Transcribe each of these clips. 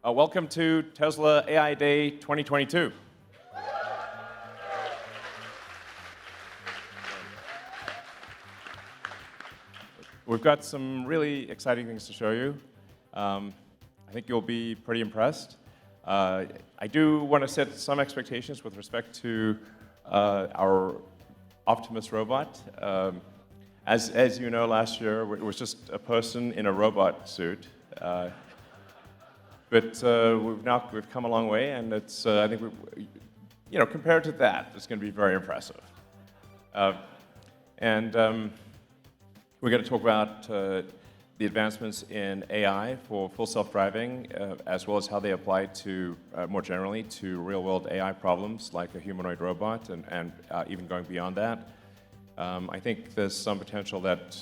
Welcome to Tesla AI Day 2022. We've got some really exciting things to show you. I think you'll be pretty impressed. I do want to set some expectations with respect to our Optimus robot. As you know, last year it was just a person in a robot suit. But we've come a long way, and it's I think compared to that, it's going to be very impressive. We're going to talk about the advancements in AI for full self-driving, as well as how they apply to more generally to real-world AI problems like a humanoid robot, and even going beyond that. I think there's some potential that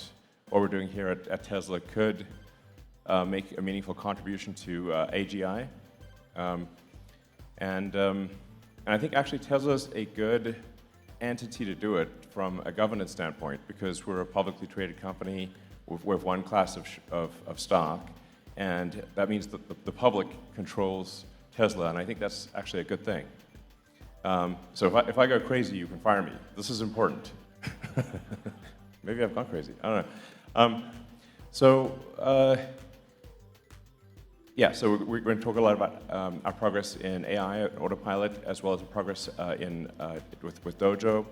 what we're doing here at Tesla could make a meaningful contribution to AGI. And I think actually Tesla's a good entity to do it from a governance standpoint, because we're a publicly traded company with one class of stock, and that means that the public controls Tesla, and I think that's actually a good thing. So if I go crazy, you can fire me. This is important. Maybe I've gone crazy. I don't know. So we're going to talk a lot about our progress in AI, Autopilot, as well as the progress with Dojo.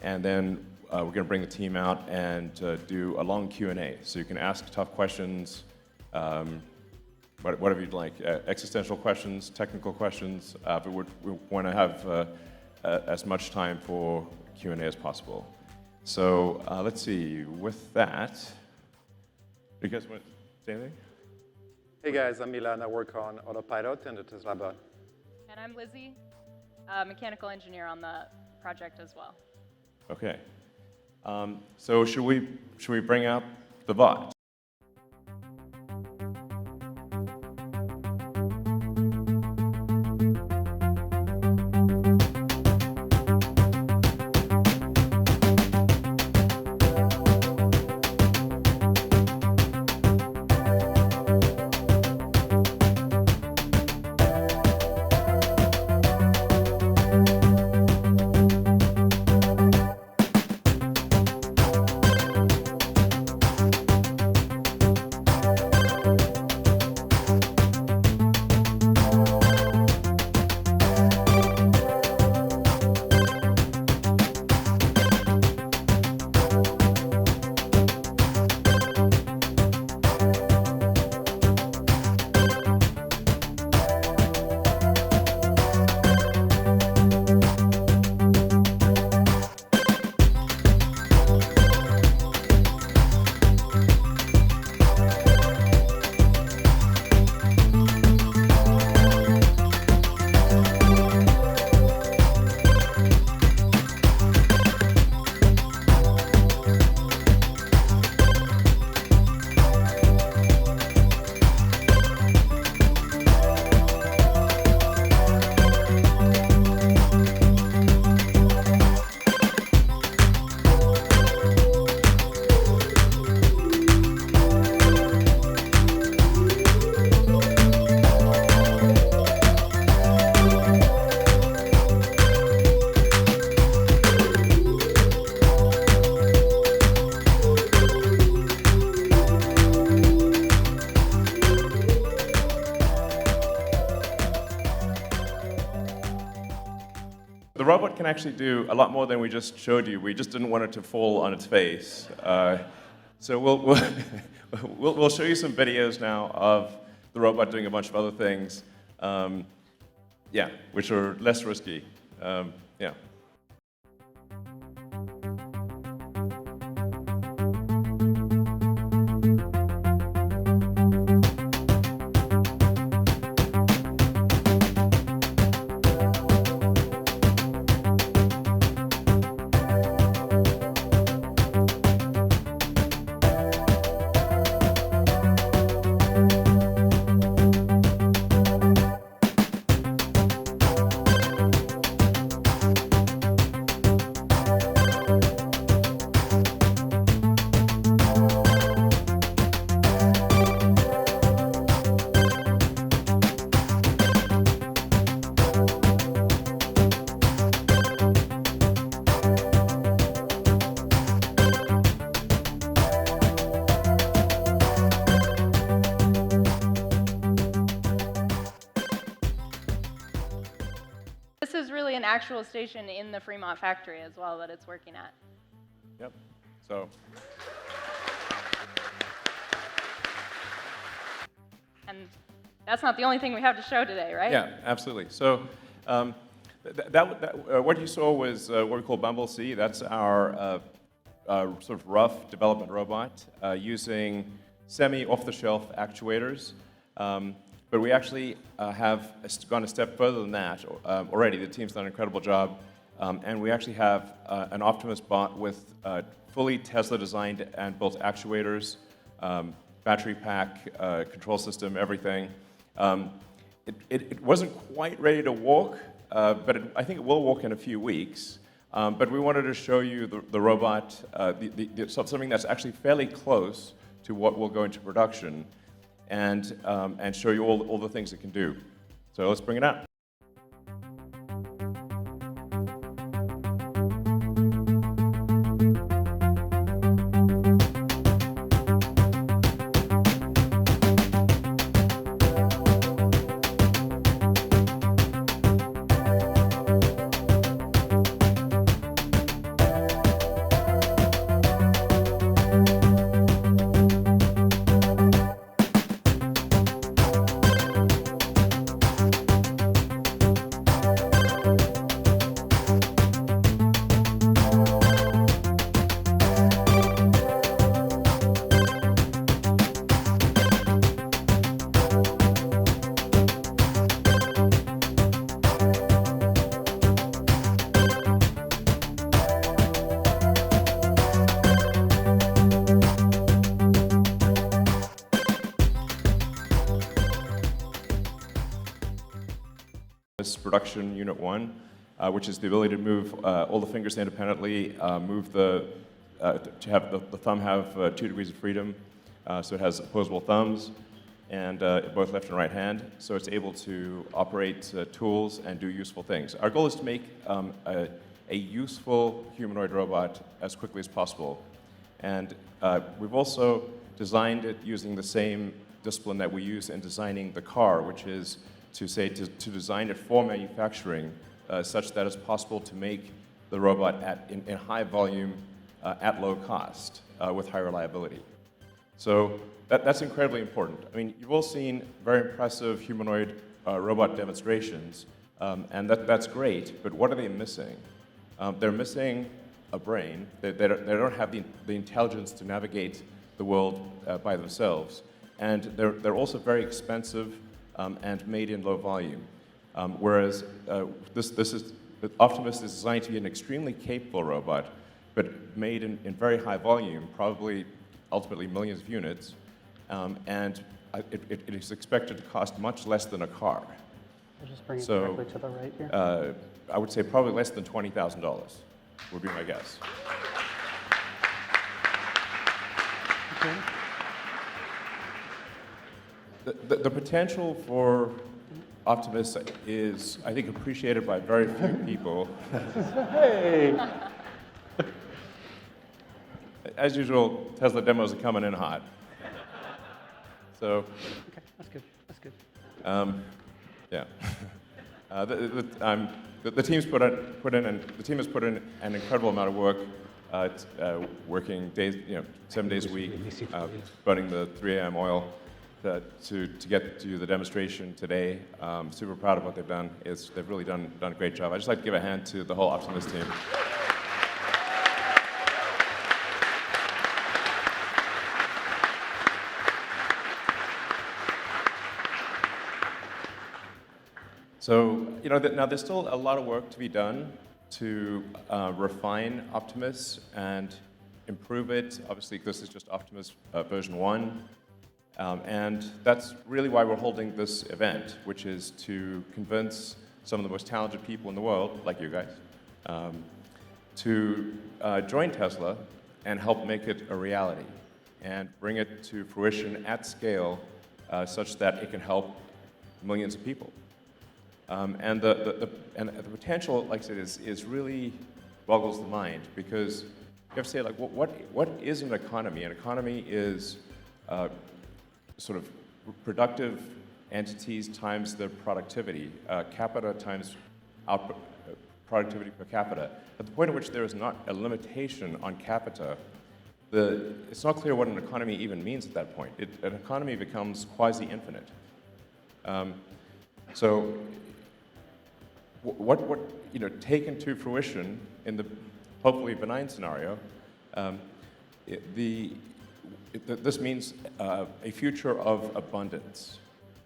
And then we're going to bring the team out and do a long Q&A. So you can ask tough questions, whatever you'd like, existential questions, technical questions, but we want to have as much time for Q&A as possible. So let's see, with that, do you guys want to say anything? Hey guys, I'm Milan. I work on Autopilot and the Tesla bot. And I'm Lizzie, mechanical engineer on the project as well. Okay. So should we bring out the bot? The robot can actually do a lot more than we just showed you. We just didn't want it to fall on its face. So we'll show you some videos now of the robot doing a bunch of other things, which are less risky. Yeah. an actual station in the Fremont factory as well that it's working at. Yep. So. And that's not the only thing we have to show today, right? Yeah, absolutely. So what you saw was what we call Bumble C. That's our sort of rough development robot using semi-off-the-shelf actuators. But we actually have gone a step further than that already. The team's done an incredible job. And we actually have an Optimus bot with fully Tesla-designed and built actuators, battery pack, control system, everything. It wasn't quite ready to walk, but I think it will walk in a few weeks. But we wanted to show you the robot, something that's actually fairly close to what will go into production, and show you all the things it can do. So let's bring it out. This production unit 1, which is the ability to move all the fingers independently, to have the thumb have 2 degrees of freedom, so it has opposable thumbs, and both left and right hand, so it's able to operate tools and do useful things. Our goal is to make a useful humanoid robot as quickly as possible, and we've also designed it using the same discipline that we use in designing the car, which is to design it for manufacturing such that it's possible to make the robot in high volume at low cost with high reliability. So that's incredibly important. I mean, you've all seen very impressive humanoid robot demonstrations, and that's great, but what are they missing? They're missing a brain. They don't have the intelligence to navigate the world by themselves, and they're also very expensive and made in low volume. Whereas Optimus is designed to be an extremely capable robot, but made in very high volume, probably ultimately millions of units, and it is expected to cost much less than a car. I'll just bring it directly to the right here. I would say probably less than $20,000 would be my guess. Okay. The potential for Optimus is, I think, appreciated by very few people. Hey! As usual, Tesla demos are coming in hot. So, Okay, that's good. That's good. yeah. The team's the team has put in an incredible amount of work, working days, 7 days a week, burning the 3 a.m. oil to get to the demonstration today. Super proud of what they've done. They've really done a great job. I'd just like to give a hand to the whole Optimus team. So, now there's still a lot of work to be done to refine Optimus and improve it. Obviously, this is just Optimus version 1. And that's really why we're holding this event, which is to convince some of the most talented people in the world, like you guys, to join Tesla and help make it a reality and bring it to fruition at scale such that it can help millions of people. And the potential, like I said, is really boggles the mind, because you have to say, like, what is an economy? An economy is sort of productive entities times their productivity, capita times output, productivity per capita. At the point at which there is not a limitation on capita, it's not clear what an economy even means at that point. An economy becomes quasi-infinite. So what taken to fruition in the hopefully benign scenario, this means a future of abundance,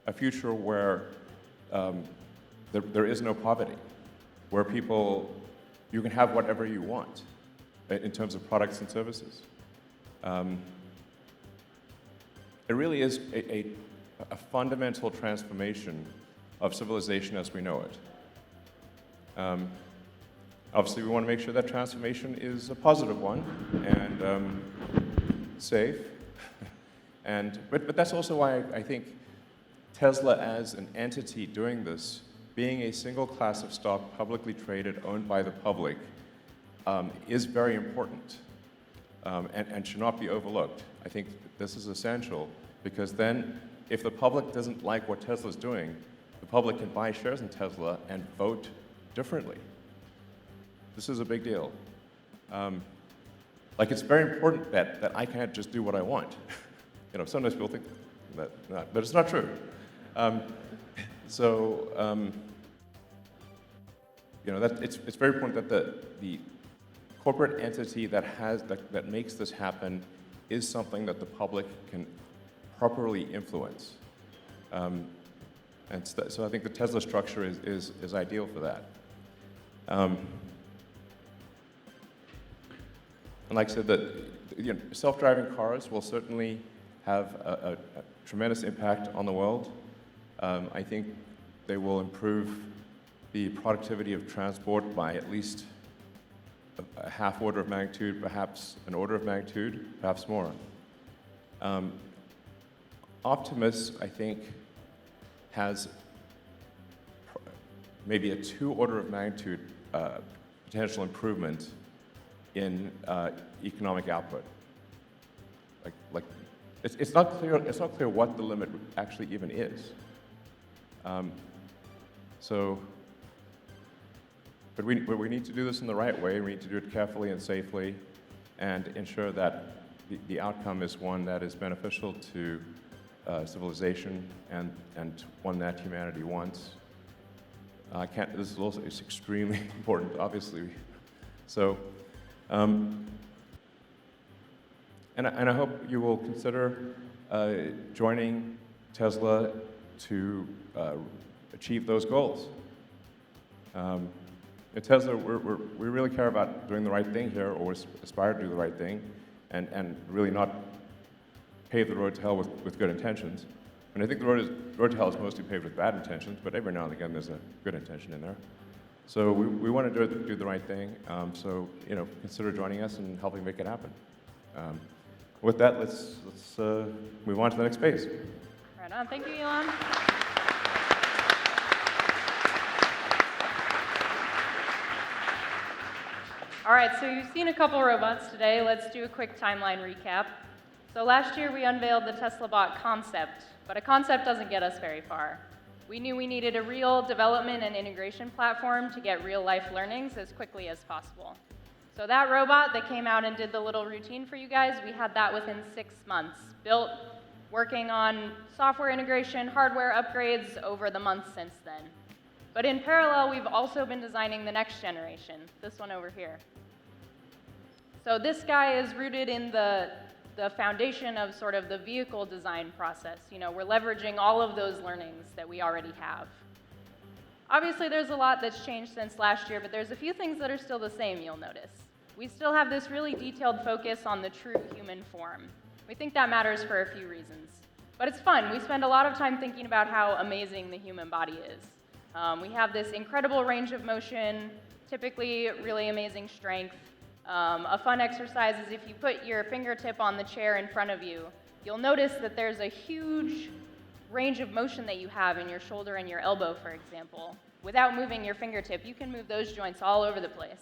a future where there is no poverty, where you can have whatever you want in terms of products and services. It really is a fundamental transformation of civilization as we know it. Obviously, we want to make sure that transformation is a positive one and safe. But that's also why I think Tesla as an entity doing this, being a single class of stock, publicly traded, owned by the public, is very important and should not be overlooked. I think this is essential because then if the public doesn't like what Tesla's doing, the public can buy shares in Tesla and vote differently. This is a big deal. It's very important that I can't just do what I want. Sometimes people think that, but it's not true. It's very important that the corporate entity that makes this happen is something that the public can properly influence. So I think the Tesla structure is ideal for that. And like I said, self-driving cars will certainly have a tremendous impact on the world. I think they will improve the productivity of transport by at least a half order of magnitude, perhaps an order of magnitude, perhaps more. Optimus, I think, has maybe a 2 order of magnitude potential improvement in economic output. It's not clear what the limit actually even is. But we need to do this in the right way. We need to do it carefully and safely, and ensure that the outcome is one that is beneficial to civilization and one that humanity wants. This is also extremely important, obviously. So, and I hope you will consider joining Tesla to achieve those goals. At Tesla, we really care about doing the right thing here, or aspire to do the right thing, and really not pave the road to hell with good intentions. And I think the road to hell is mostly paved with bad intentions, but every now and again there's a good intention in there. So we want to do the right thing. So consider joining us and helping make it happen. With that, let's move on to the next phase. Right on. Thank you, Elon. All right, so you've seen a couple robots today. Let's do a quick timeline recap. So last year, we unveiled the Tesla Bot concept, but a concept doesn't get us very far. We knew we needed a real development and integration platform to get real-life learnings as quickly as possible. So that robot that came out and did the little routine for you guys, we had that within 6 months, built, working on software integration, hardware upgrades over the months since then. But in parallel, we've also been designing the next generation, this one over here. So this guy is rooted in the foundation of sort of the vehicle design process. We're leveraging all of those learnings that we already have. Obviously, there's a lot that's changed since last year, but there's a few things that are still the same, you'll notice. We still have this really detailed focus on the true human form. We think that matters for a few reasons. But it's fun. We spend a lot of time thinking about how amazing the human body is. We have this incredible range of motion, typically really amazing strength. A fun exercise is if you put your fingertip on the chair in front of you, you'll notice that there's a huge range of motion that you have in your shoulder and your elbow, for example. Without moving your fingertip, you can move those joints all over the place.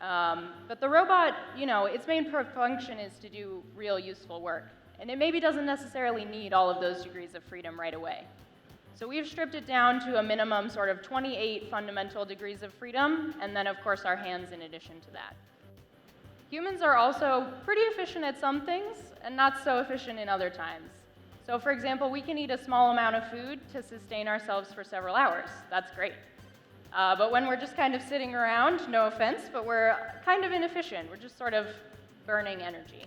But the robot, its main function is to do real useful work. And it maybe doesn't necessarily need all of those degrees of freedom right away. So we've stripped it down to a minimum sort of 28 fundamental degrees of freedom, and then of course our hands in addition to that. Humans are also pretty efficient at some things and not so efficient in other times. So for example, we can eat a small amount of food to sustain ourselves for several hours. That's great. But when we're just kind of sitting around, no offense, but we're kind of inefficient. We're just sort of burning energy.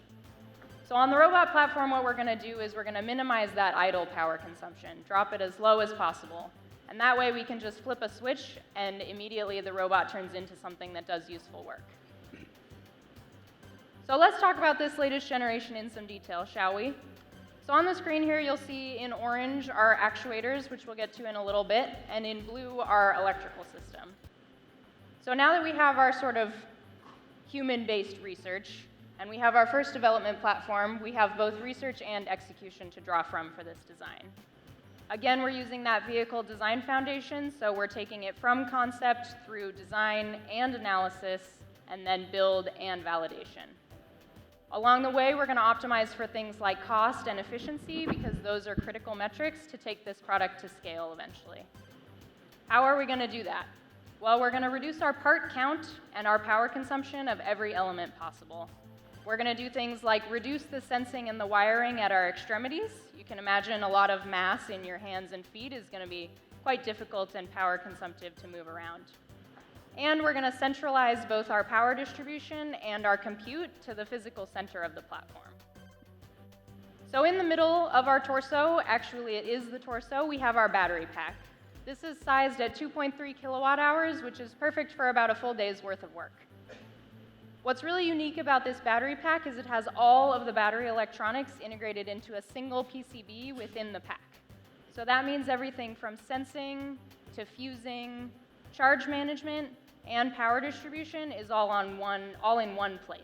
So on the robot platform, what we're going to do is we're going to minimize that idle power consumption, drop it as low as possible. And that way we can just flip a switch and immediately the robot turns into something that does useful work. So let's talk about this latest generation in some detail, shall we? So on the screen here, you'll see in orange our actuators, which we'll get to in a little bit, and in blue our electrical system. So now that we have our sort of human-based research, and we have our first development platform, we have both research and execution to draw from for this design. Again, we're using that vehicle design foundation, so we're taking it from concept through design and analysis, and then build and validation. Along the way, we're going to optimize for things like cost and efficiency, because those are critical metrics to take this product to scale eventually. How are we going to do that? Well, we're going to reduce our part count and our power consumption of every element possible. We're going to do things like reduce the sensing and the wiring at our extremities. You can imagine a lot of mass in your hands and feet is going to be quite difficult and power consumptive to move around. And we're going to centralize both our power distribution and our compute to the physical center of the platform. So in the middle of our torso, actually it is the torso, we have our battery pack. This is sized at 2.3 kilowatt hours, which is perfect for about a full day's worth of work. What's really unique about this battery pack is it has all of the battery electronics integrated into a single PCB within the pack. So that means everything from sensing to fusing, charge management, and power distribution is all in one place.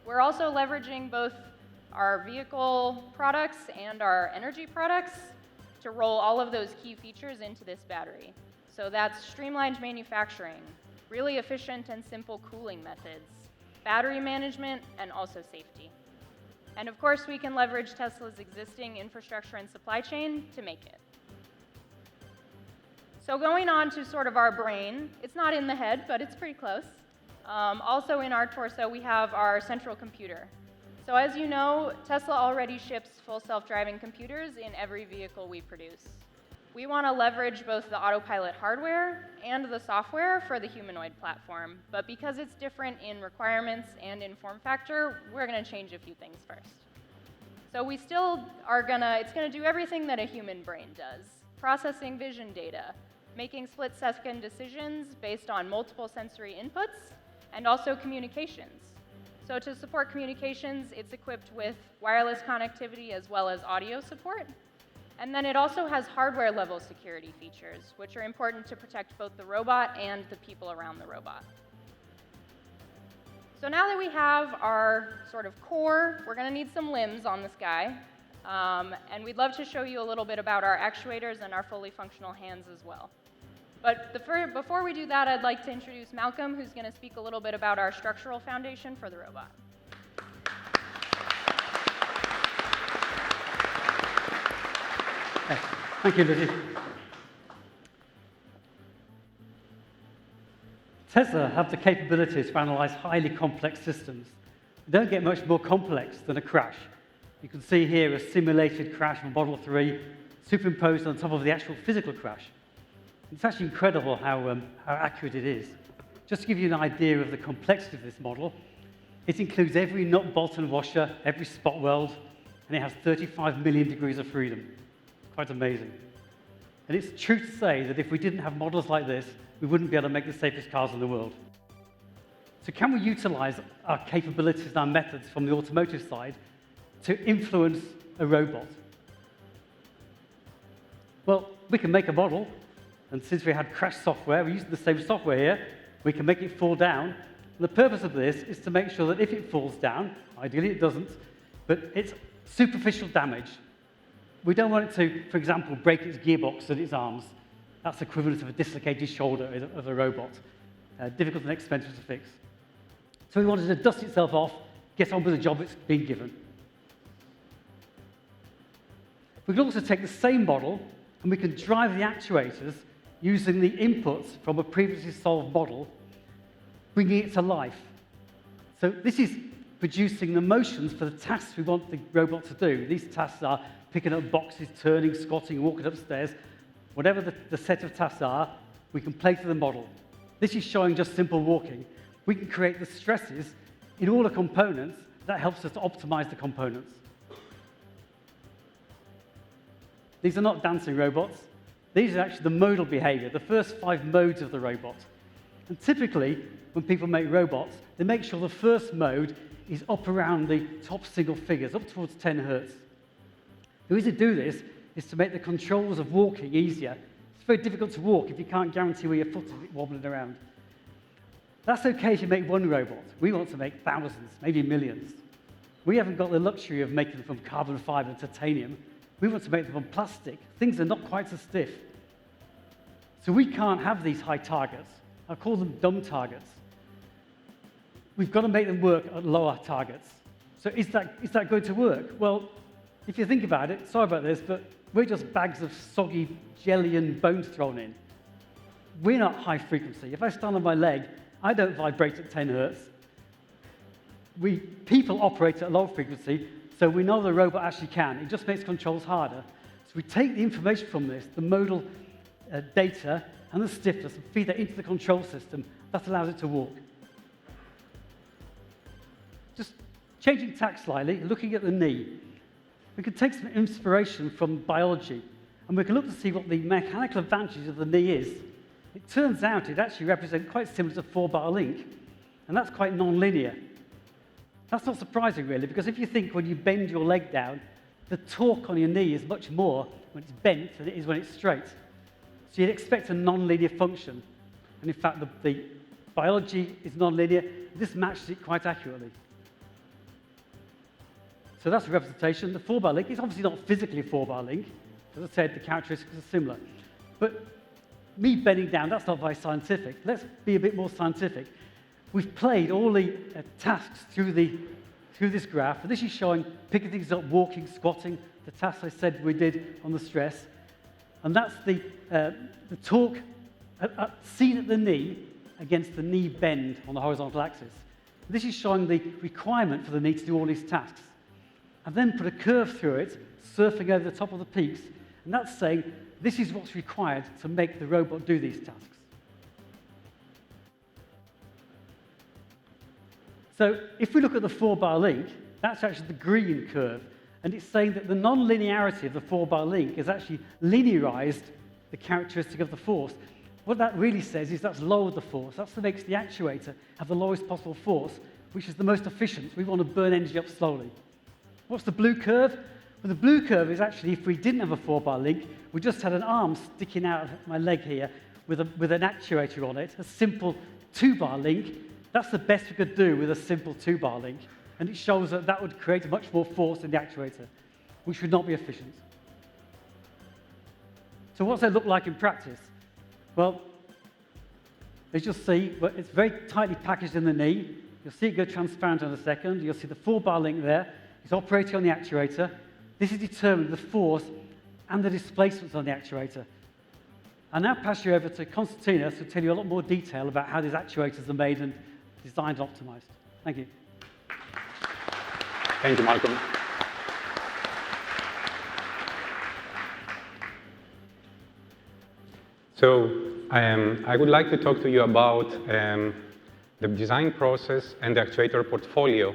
We're also leveraging both our vehicle products and our energy products to roll all of those key features into this battery. So that's streamlined manufacturing, really efficient and simple cooling methods, battery management, and also safety. And of course, we can leverage Tesla's existing infrastructure and supply chain to make it. So going on to sort of our brain, it's not in the head, but it's pretty close. Also in our torso, we have our central computer. So as you know, Tesla already ships full self-driving computers in every vehicle we produce. We want to leverage both the Autopilot hardware and the software for the humanoid platform, but because it's different in requirements and in form factor, we're going to change a few things first. So we still are it's going to do everything that a human brain does, processing vision data, making split-second decisions based on multiple sensory inputs, and also communications. So to support communications, it's equipped with wireless connectivity as well as audio support. And then it also has hardware-level security features, which are important to protect both the robot and the people around the robot. So now that we have our sort of core, we're going to need some limbs on this guy. And we'd love to show you a little bit about our actuators and our fully functional hands as well. But before we do that, I'd like to introduce Malcolm, who's going to speak a little bit about our structural foundation for the robot. Thank you, Lizzie. Tesla have the capabilities to analyze highly complex systems. They don't get much more complex than a crash. You can see here a simulated crash from Model 3 superimposed on top of the actual physical crash. It's actually incredible how accurate it is. Just to give you an idea of the complexity of this model, it includes every nut, bolt, and washer, every spot weld, and it has 35 million degrees of freedom. Quite amazing. And it's true to say that if we didn't have models like this, we wouldn't be able to make the safest cars in the world. So can we utilize our capabilities and our methods from the automotive side to influence a robot? Well, we can make a model, and since we had crash software, we're using the same software here, we can make it fall down. And the purpose of this is to make sure that if it falls down, ideally it doesn't, but it's superficial damage. We don't want it to, for example, break its gearbox at its arms. That's equivalent of a dislocated shoulder of a robot. Difficult and expensive to fix. So we want it to dust itself off, get on with the job it's been given. We can also take the same model And we can drive the actuators using the inputs from a previously solved model, bringing it to life. So this is producing the motions for the tasks we want the robot to do. These tasks are picking up boxes, turning, squatting, walking upstairs. Whatever the set of tasks are, we can play to the model. This is showing just simple walking. We can create the stresses in all the components. That helps us to optimize the components. These are not dancing robots. These are actually the modal behavior, the first 5 modes of the robot. And typically, when people make robots, they make sure the first mode is up around the top single figures, up towards 10 hertz. The reason to do this is to make the controls of walking easier. It's very difficult to walk if you can't guarantee where your foot is wobbling around. That's okay if you make one robot. We want to make thousands, maybe millions. We haven't got the luxury of making them from carbon fiber and titanium. We want to make them from plastic. Things are not quite so stiff. So we can't have these high targets. I call them dumb targets. We've got to make them work at lower targets. So is that going to work? Well, if you think about it, sorry about this, but we're just bags of soggy jelly and bones thrown in. We're not high frequency. If I stand on my leg, I don't vibrate at 10 hertz. People operate at low frequency, so we know the robot actually can. It just makes controls harder. So we take the information from this, the modal data and the stiffness, and feed that into the control system. That allows it to walk. Just changing tack slightly, looking at the knee. We can take some inspiration from biology, and we can look to see what the mechanical advantage of the knee is. It turns out it actually represents quite similar to 4-bar link, and that's quite non-linear. That's not surprising, really, because if you think when you bend your leg down, the torque on your knee is much more when it's bent than it is when it's straight. So you'd expect a non-linear function. And in fact, the biology is non-linear. This matches it quite accurately. So that's a representation. The 4-bar link is obviously not physically a 4-bar link. As I said, the characteristics are similar. But me bending down, that's not very scientific. Let's be a bit more scientific. We've played all the tasks through this graph, and this is showing picking things up, walking, squatting, the tasks I said we did on the stress. And that's the torque seen at the knee against the knee bend on the horizontal axis. This is showing the requirement for the knee to do all these tasks. And then put a curve through it, surfing over the top of the peaks, and that's saying this is what's required to make the robot do these tasks. So if we look at the 4-bar link, that's actually the green curve. And it's saying that the non-linearity of the 4-bar link has actually linearized the characteristic of the force. What that really says is that's lowered the force. That's what makes the actuator have the lowest possible force, which is the most efficient. We want to burn energy up slowly. What's the blue curve? Well, the blue curve is actually if we didn't have a 4-bar link, we just had an arm sticking out of my leg here with an actuator on it, a simple 2-bar link. That's the best we could do with a simple 2-bar link. And it shows that that would create much more force in the actuator, which would not be efficient. So what's that look like in practice? Well, as you'll see, it's very tightly packaged in the knee. You'll see it go transparent in a second. You'll see the 4-bar link there. It's operating on the actuator. This is determining the force and the displacements on the actuator. I'll now pass you over to Konstantinos, who'll tell you a lot more detail about how these actuators are made and designed and optimized. Thank you. Thank you, Malcolm. So I would like to talk to you about the design process and the actuator portfolio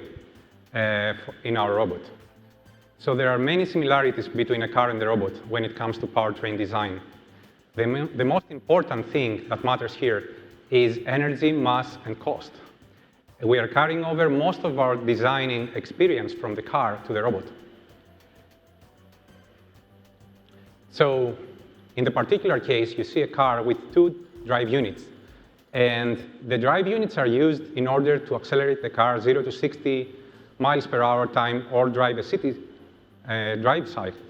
in our robot. So there are many similarities between a car and a robot when it comes to powertrain design. The most important thing that matters here is energy, mass, and cost. We are carrying over most of our designing experience from the car to the robot. So in the particular case, you see a car with 2 drive units. And the drive units are used in order to accelerate the car 0 to 60 miles per hour time or drive a city drive cycle.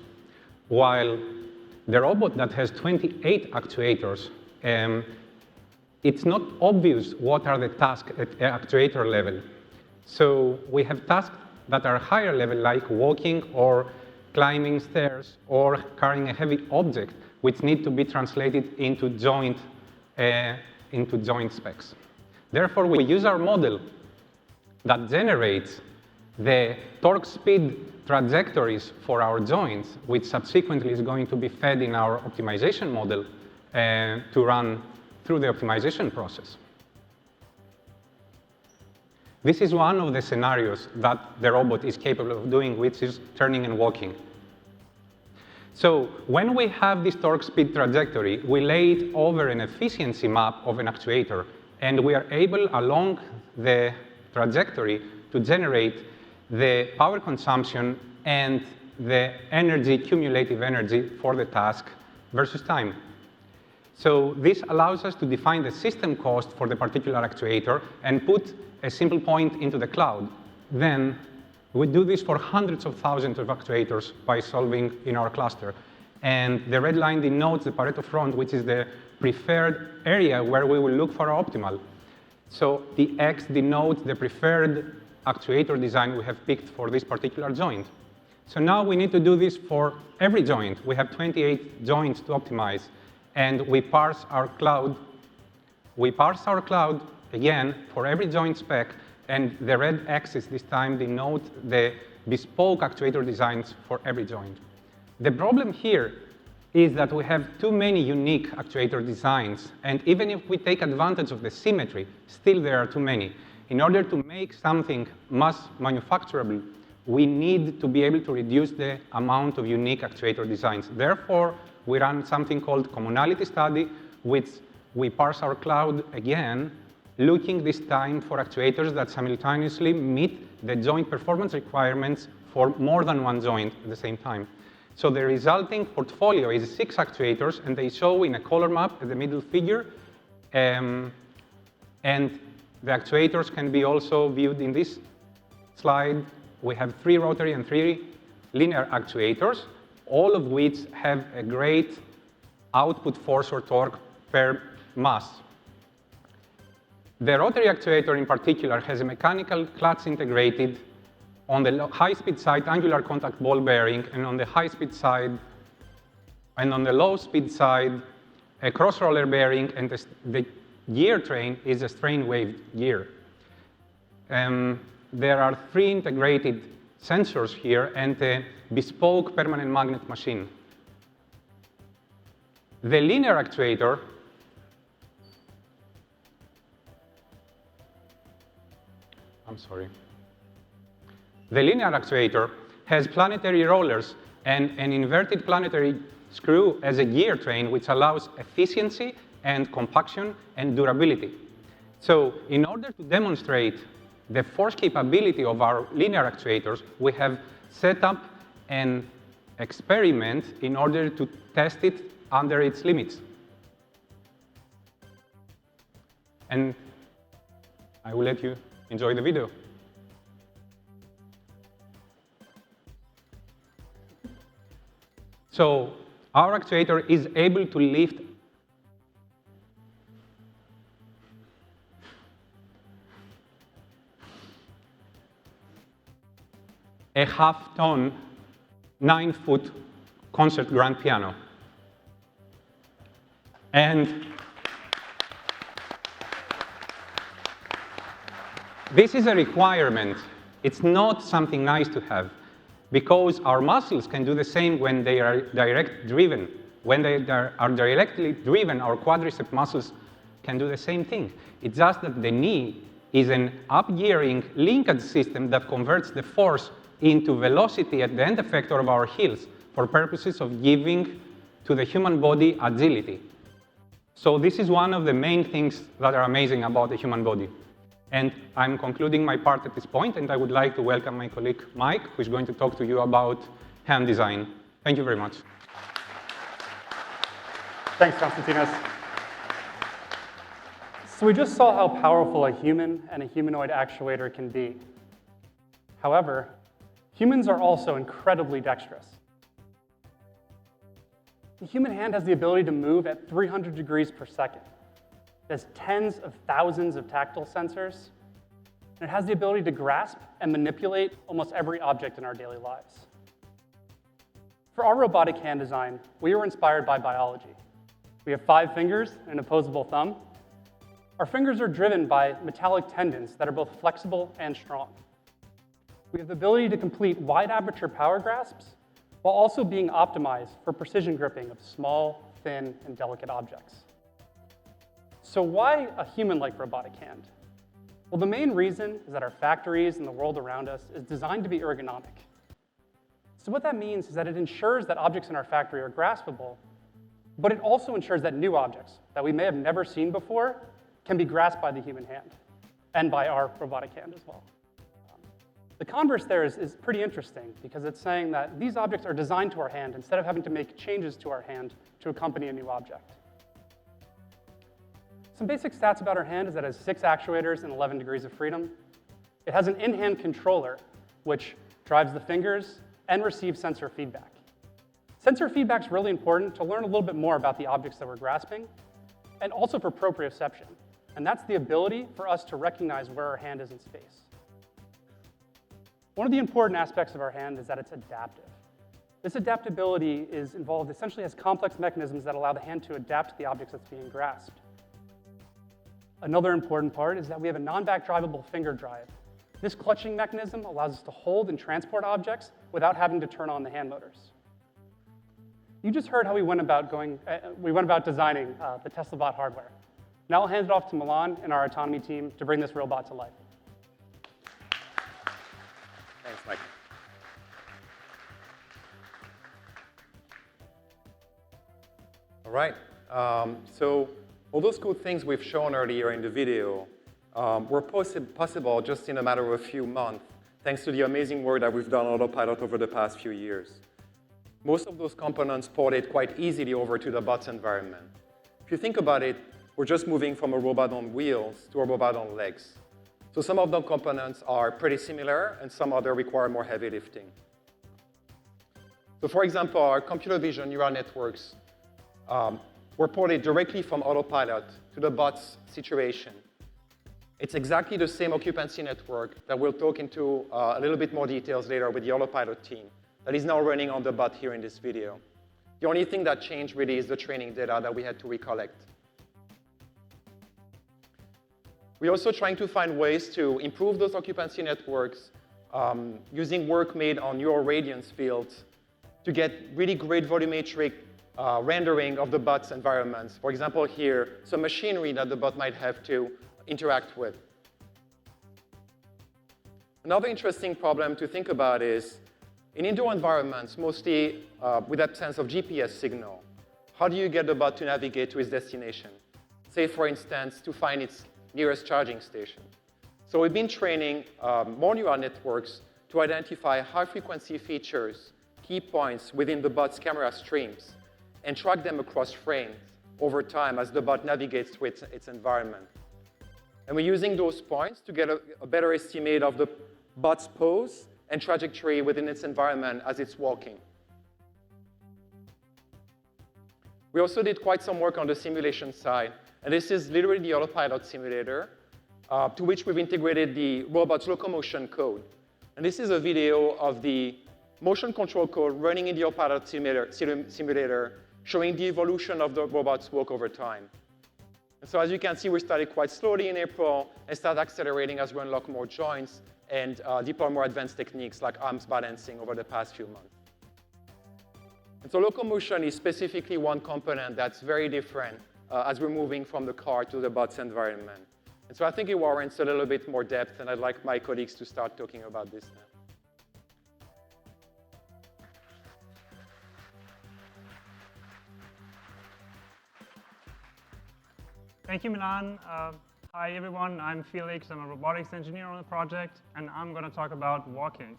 While the robot that has 28 actuators, it's not obvious what are the tasks at actuator level. So we have tasks that are higher level, like walking or climbing stairs or carrying a heavy object, which need to be translated into joint specs. Therefore, we use our model that generates the torque speed trajectories for our joints, which subsequently is going to be fed in our optimization model to run through the optimization process. This is one of the scenarios that the robot is capable of doing, which is turning and walking. So when we have this torque speed trajectory, we lay it over an efficiency map of an actuator, and we are able, along the trajectory, to generate the power consumption and the energy, cumulative energy for the task versus time. So this allows us to define the system cost for the particular actuator and put a simple point into the cloud. Then we do this for hundreds of thousands of actuators by solving in our cluster. And the red line denotes the Pareto front, which is the preferred area where we will look for our optimal. So the X denotes the preferred actuator design we have picked for this particular joint. So now we need to do this for every joint. We have 28 joints to optimize, and we parse our cloud. We parse our cloud, again, for every joint spec, and the red axis this time denote the bespoke actuator designs for every joint. The problem here is that we have too many unique actuator designs, and even if we take advantage of the symmetry, still there are too many. In order to make something mass manufacturable, we need to be able to reduce the amount of unique actuator designs. Therefore, we run something called commonality study, which we parse our cloud again, looking this time for actuators that simultaneously meet the joint performance requirements for more than one joint at the same time. So the resulting portfolio is 6 actuators, and they show in a color map at the middle figure. And the actuators can be also viewed in this slide. We have 3 rotary and 3 linear actuators, all of which have a great output force or torque per mass. The rotary actuator in particular has a mechanical clutch integrated, on the high-speed side, angular contact ball bearing, and on the high-speed side, and on the low-speed side, a cross-roller bearing, and the gear train is a strain wave gear. There are 3 integrated sensors here and a bespoke permanent magnet machine. The linear actuator The linear actuator has planetary rollers and an inverted planetary screw as a gear train, which allows efficiency and compaction and durability. So in order to demonstrate the force capability of our linear actuators, we have set up an experiment in order to test it under its limits. And I will let you enjoy the video. So our actuator is able to lift a half-ton, 9-foot concert grand piano. And this is a requirement. It's not something nice to have, because our muscles can do the same when they are direct driven. When they are directly driven, our quadricep muscles can do the same thing. It's just that the knee is an up-gearing linkage system that converts the force into velocity at the end effector of our heels for purposes of giving to the human body agility. So this is one of the main things that are amazing about the human body. And I'm concluding my part at this point, and I would like to welcome my colleague, Mike, who is going to talk to you about hand design. Thank you very much. Thanks, Konstantinos. So we just saw how powerful a human and a humanoid actuator can be. However, humans are also incredibly dexterous. The human hand has the ability to move at 300 degrees per second. It has tens of thousands of tactile sensors, and it has the ability to grasp and manipulate almost every object in our daily lives. For our robotic hand design, we were inspired by biology. We have 5 fingers and an opposable thumb. Our fingers are driven by metallic tendons that are both flexible and strong. We have the ability to complete wide aperture power grasps while also being optimized for precision gripping of small, thin, and delicate objects. So why a human-like robotic hand? Well, the main reason is that our factories and the world around us is designed to be ergonomic. So what that means is that it ensures that objects in our factory are graspable, but it also ensures that new objects that we may have never seen before can be grasped by the human hand and by our robotic hand as well. The converse there is pretty interesting because it's saying that these objects are designed to our hand instead of having to make changes to our hand to accompany a new object. Some basic stats about our hand is that it has 6 actuators and 11 degrees of freedom. It has an in-hand controller, which drives the fingers and receives sensor feedback. Sensor feedback is really important to learn a little bit more about the objects that we're grasping, and also for proprioception. And that's the ability for us to recognize where our hand is in space. One of the important aspects of our hand is that it's adaptive. This adaptability is involved essentially as complex mechanisms that allow the hand to adapt to the objects that's being grasped. Another important part is that we have a non-back drivable finger drive. This clutching mechanism allows us to hold and transport objects without having to turn on the hand motors. You just heard how we went about designing the Tesla Bot hardware. Now I'll hand it off to Milan and our Autonomy team to bring this robot to life. Thanks, Mike. All right. So all those cool things we've shown earlier in the video were possible just in a matter of a few months, thanks to the amazing work that we've done on Autopilot over the past few years. Most of those components ported quite easily over to the bot's environment. If you think about it, we're just moving from a robot on wheels to a robot on legs. So some of the components are pretty similar, and some other require more heavy lifting. So for example, our computer vision neural networks were ported directly from Autopilot to the bot's situation. It's exactly the same occupancy network that we'll talk into a little bit more details later with the Autopilot team that is now running on the bot here in this video. The only thing that changed really is the training data that we had to recollect. We're also trying to find ways to improve those occupancy networks using work made on neural radiance fields to get really great volumetric rendering of the bot's environments. For example, here, some machinery that the bot might have to interact with. Another interesting problem to think about is in indoor environments, mostly with absence of GPS signal, how do you get the bot to navigate to its destination? Say, for instance, to find its nearest charging station. So we've been training more neural networks to identify high-frequency features, key points within the bot's camera streams, and track them across frames over time as the bot navigates through its environment. And we're using those points to get a better estimate of the bot's pose and trajectory within its environment as it's walking. We also did quite some work on the simulation side. And this is literally the Autopilot simulator, to which we've integrated the robot's Locomotion code. And this is a video of the motion control code running in the Autopilot simulator, showing the evolution of the robot's walk over time. And so as you can see, we started quite slowly in April and started accelerating as we unlock more joints and deploy more advanced techniques like arms balancing over the past few months. And so Locomotion is specifically one component that's very different as we're moving from the car to the bot's environment. And so I think it warrants a little bit more depth, and I'd like my colleagues to start talking about this now. Thank you, Milan. Hi, everyone. I'm Felix. I'm a robotics engineer on the project, and I'm going to talk about walking.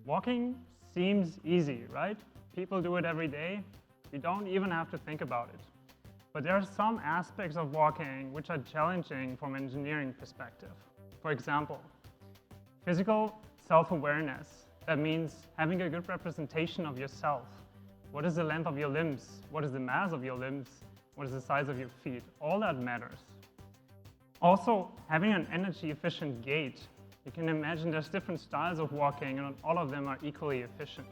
Walking seems easy, right? People do it every day. We don't even have to think about it. But there are some aspects of walking which are challenging from an engineering perspective. For example, physical self-awareness. That means having a good representation of yourself. What is the length of your limbs? What is the mass of your limbs? What is the size of your feet? All that matters. Also, having an energy-efficient gait. You can imagine there's different styles of walking, and all of them are equally efficient.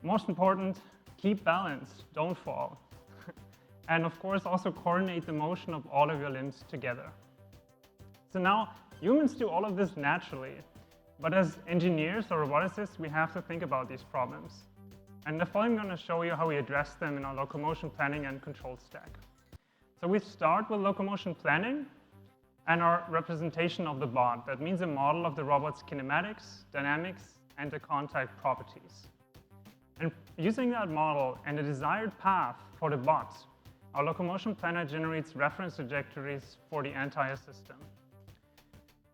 Most important, keep balance, don't fall. And of course, also coordinate the motion of all of your limbs together. So now, humans do all of this naturally, but as engineers or roboticists, we have to think about these problems. And in the following, I'm going to show you how we address them in our locomotion planning and control stack. So we start with locomotion planning and our representation of the bot. That means a model of the robot's kinematics, dynamics, and the contact properties. And using that model and the desired path for the bot, our locomotion planner generates reference trajectories for the entire system.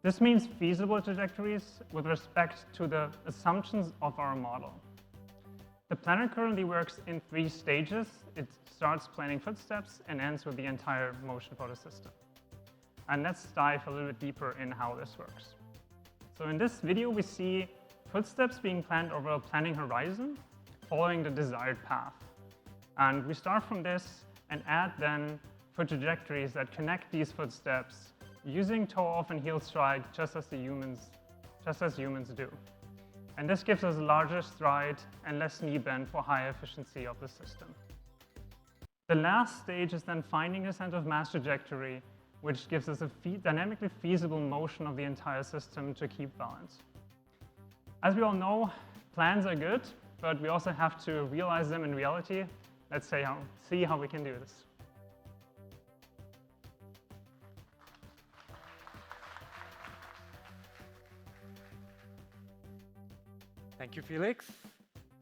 This means feasible trajectories with respect to the assumptions of our model. The planner currently works in 3 stages. It starts planning footsteps and ends with the entire motion for the system. And let's dive a little bit deeper in how this works. So in this video, we see footsteps being planned over a planning horizon, following the desired path. And we start from this and add then foot trajectories that connect these footsteps using toe-off and heel stride just as humans do. And this gives us a larger stride and less knee bend for high efficiency of the system. The last stage is then finding a center of mass trajectory, which gives us a dynamically feasible motion of the entire system to keep balance. As we all know, plans are good, but we also have to realize them in reality. Let's see how we can do this. Thank you, Felix.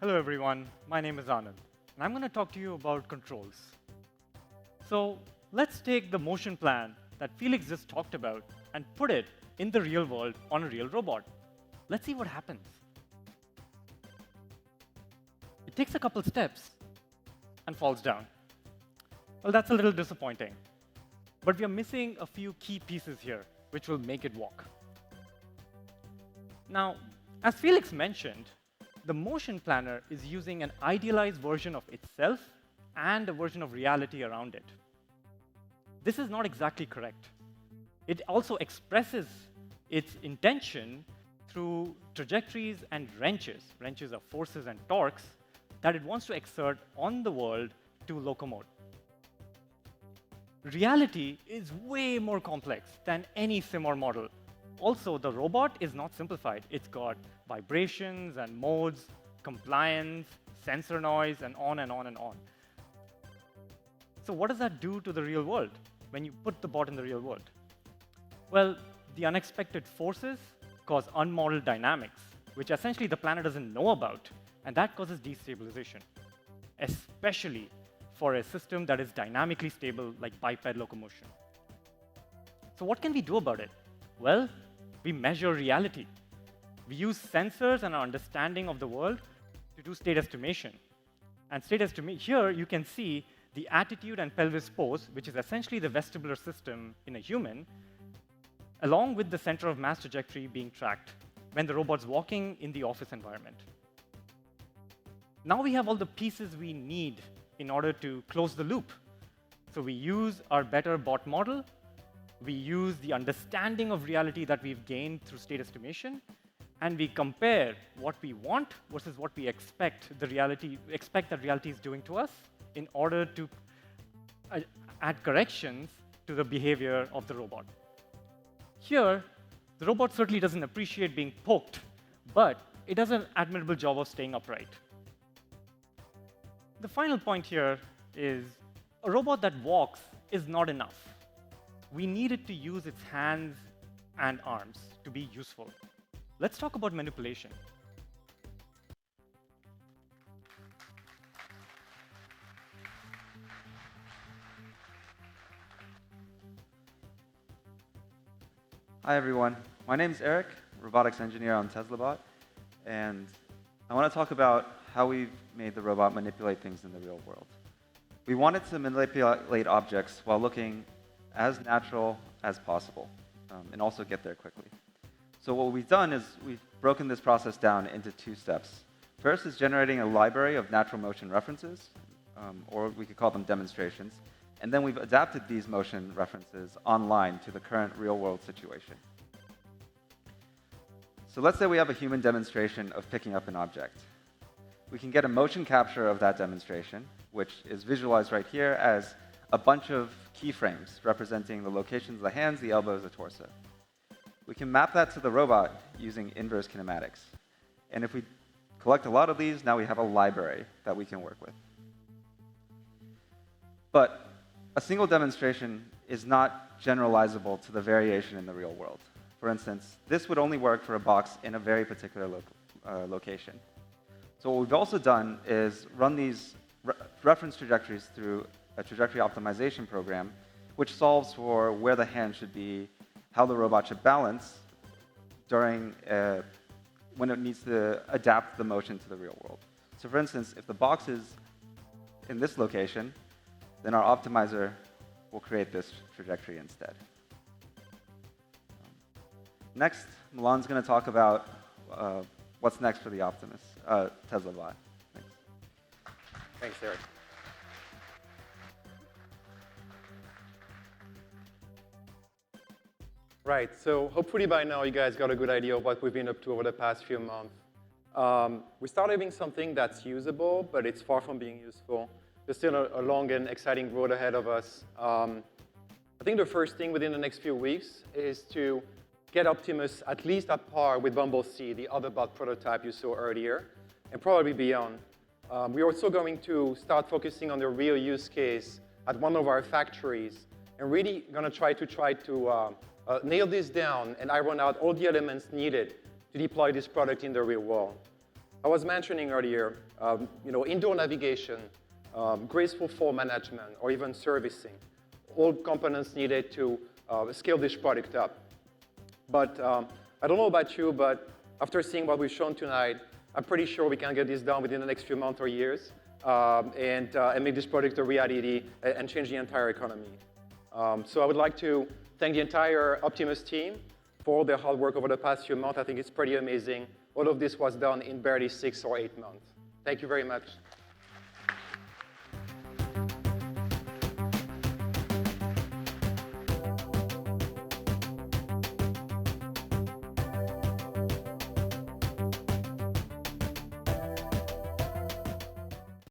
Hello, everyone. My name is Anand, and I'm going to talk to you about controls. So let's take the motion plan that Felix just talked about and put it in the real world on a real robot. Let's see what happens. It takes a couple steps and falls down. Well, that's a little disappointing. But we are missing a few key pieces here, which will make it walk. Now, as Felix mentioned, the motion planner is using an idealized version of itself and a version of reality around it. This is not exactly correct. It also expresses its intention through trajectories and wrenches. Wrenches are forces and torques that it wants to exert on the world to locomote. Reality is way more complex than any sim or model. Also, the robot is not simplified. It's got vibrations and modes, compliance, sensor noise, and on and on and on. So what does that do to the real world when you put the bot in the real world? Well, the unexpected forces cause unmodeled dynamics, which essentially the planner doesn't know about, and that causes destabilization, especially for a system that is dynamically stable like biped locomotion. So what can we do about it? Well, we measure reality. We use sensors and our understanding of the world to do state estimation. And here you can see the attitude and pelvis pose, which is essentially the vestibular system in a human, along with the center of mass trajectory being tracked when the robot's walking in the office environment. Now we have all the pieces we need in order to close the loop. So we use our better bot model, we use the understanding of reality that we've gained through state estimation, and we compare what we want versus what we expect that reality is doing to us in order to add corrections to the behavior of the robot. Here, the robot certainly doesn't appreciate being poked, but it does an admirable job of staying upright. The final point here is a robot that walks is not enough. We need it to use its hands and arms to be useful. Let's talk about manipulation. Hi, everyone. My name is Eric, robotics engineer on TeslaBot, and I want to talk about how we've made the robot manipulate things in the real world. We wanted to manipulate objects while looking as natural as possible, and also get there quickly. So what we've done is we've broken this process down into 2 steps. First is generating a library of natural motion references, or we could call them demonstrations. And then we've adapted these motion references online to the current real-world situation. So let's say we have a human demonstration of picking up an object. we can get a motion capture of that demonstration, which is visualized right here as a bunch of keyframes representing the locations of the hands, the elbows, the torso. We can map that to the robot using inverse kinematics. And if we collect a lot of these, now we have a library that we can work with. But a single demonstration is not generalizable to the variation in the real world. For instance, this would only work for a box in a very particular location. So what we've also done is run these reference trajectories through a trajectory optimization program, which solves for where the hand should be, how the robot should balance during when it needs to adapt the motion to the real world. So for instance, if the box is in this location, then our optimizer will create this trajectory instead. Next, Milan's going to talk about what's next for the Optimus Tesla bot. Thanks. Thanks, Eric. Right, so hopefully by now you guys got a good idea of what we've been up to over the past few months. We started having something that's usable, but it's far from being useful. There's still a long and exciting road ahead of us. I think the first thing within the next few weeks is to get Optimus at least at par with Bumble C, the other bot prototype you saw earlier, and probably beyond. We're also going to start focusing on the real use case at one of our factories, and really going to try to nail this down and iron out all the elements needed to deploy this product in the real world. I was mentioning earlier, indoor navigation, graceful fall management, or even servicing, all components needed to scale this product up. But I don't know about you, but after seeing what we've shown tonight, I'm pretty sure we can get this done within the next few months or years and make this product a reality and change the entire economy. So I would like to thank the entire Optimus team for all their hard work over the past few months. I think it's pretty amazing. All of this was done in barely 6 or 8 months. Thank you very much.